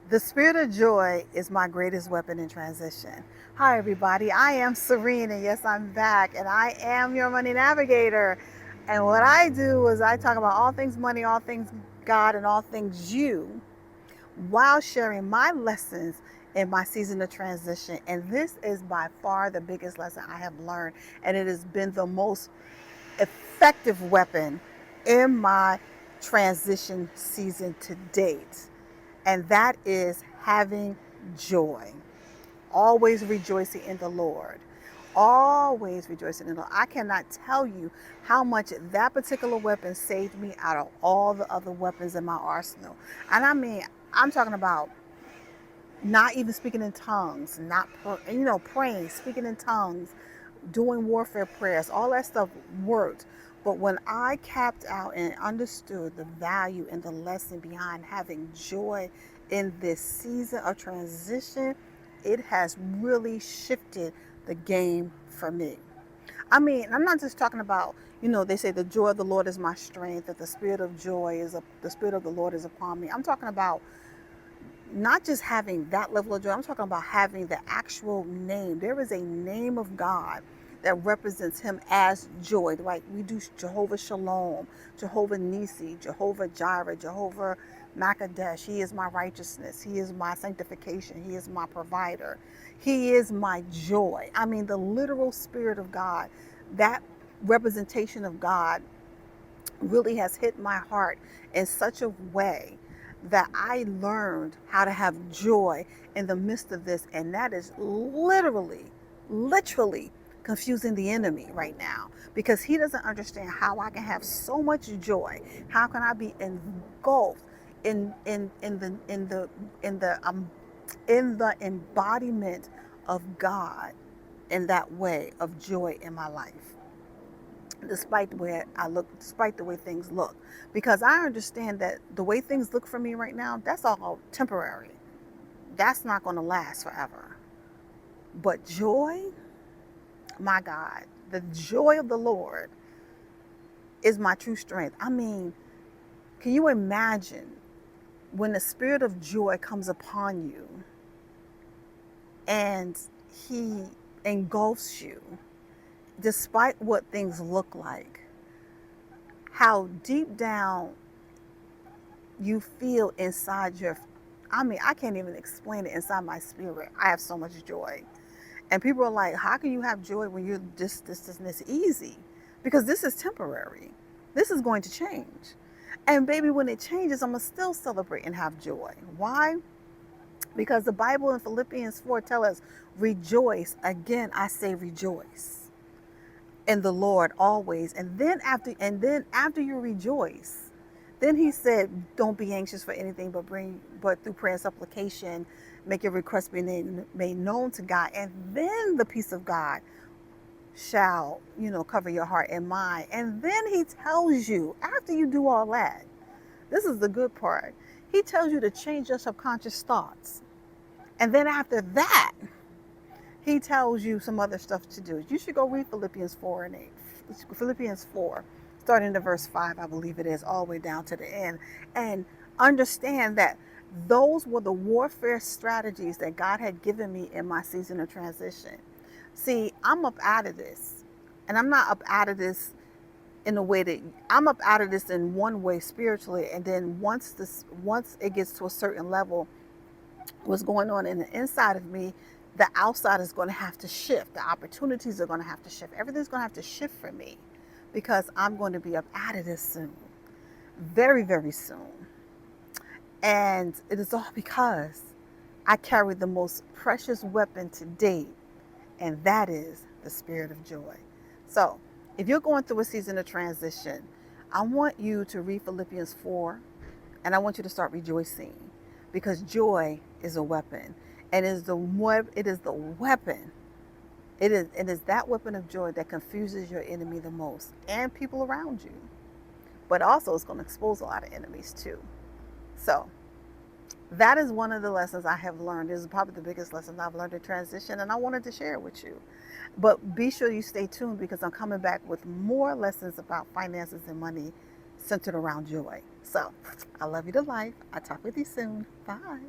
The spirit of joy is my greatest weapon in transition. Hi, everybody. I am Serene, and yes, I'm back, and I am your money navigator. And what I do is I talk about all things money, all things God, and all things you while sharing my lessons in my season of transition. And this is by far the biggest lesson I have learned, and it has been the most effective weapon in my transition season to date, and that is having joy. Always rejoicing in the Lord. Always rejoicing in the Lord. I cannot tell you how much that particular weapon saved me out of all the other weapons in my arsenal. And I mean, I'm talking about not even speaking in tongues, not praying, speaking in tongues, doing warfare prayers, all that stuff worked. But when I capped out and understood the value and the lesson behind having joy in this season of transition, it has really shifted the game for me. I mean, I'm not just talking about, they say the joy of the Lord is my strength, that the spirit of joy the spirit of the Lord is upon me. I'm talking about not just having that level of joy, I'm talking about having the actual name. There is a name of God that represents him as joy. Like we do Jehovah Shalom, Jehovah Nisi, Jehovah Jireh, Jehovah Makadesh. He is my righteousness. He is my sanctification. He is my provider. He is my joy. I mean, the literal spirit of God, that representation of God really has hit my heart in such a way that I learned how to have joy in the midst of this. And that is literally confusing the enemy right now, because he doesn't understand how I can have so much joy. How can I be engulfed in the embodiment of God in that way of joy in my life, despite the way I look, despite the way things look. Because I understand that the way things look for me right now, that's all temporary. That's not going to last forever. But joy, my God, the joy of the Lord is my true strength. I mean, can you imagine when the spirit of joy comes upon you and he engulfs you, despite what things look like, how deep down you feel inside your, I mean, I can't even explain it, inside my spirit. I have so much joy. And people are like, how can you have joy when you're this easy? Because this is temporary. This is going to change. And baby, when it changes, I'm going to still celebrate and have joy. Why? Because the Bible in Philippians 4 tell us, rejoice. Again, I say rejoice in the Lord always. And then after you rejoice, then he said, don't be anxious for anything, but through prayer and supplication, make your request be made known to God. And then the peace of God shall, cover your heart and mind. And then he tells you, after you do all that, this is the good part. He tells you to change your subconscious thoughts. And then after that, he tells you some other stuff to do. You should go read Philippians 4 and 8. Philippians 4, starting to verse 5, I believe it is, all the way down to the end. And understand that those were the warfare strategies that God had given me in my season of transition. See, I'm up out of this. And I'm not up out of this in a way that I'm up out of this in one way spiritually. And then once it gets to a certain level, what's going on in the inside of me, the outside is going to have to shift. The opportunities are going to have to shift. Everything's going to have to shift for me, because I'm going to be up out of this soon. Very, very soon. And it is all because I carry the most precious weapon to date, and that is the spirit of joy. So if you're going through a season of transition, I want you to read Philippians 4, and I want you to start rejoicing, because joy is a weapon. And it is the weapon. It is that weapon of joy that confuses your enemy the most, and people around you. But also it's going to expose a lot of enemies too. So that is one of the lessons I have learned. This is probably the biggest lesson I've learned in transition, and I wanted to share it with you. But be sure you stay tuned, because I'm coming back with more lessons about finances and money centered around joy. So I love you to life. I'll talk with you soon. Bye.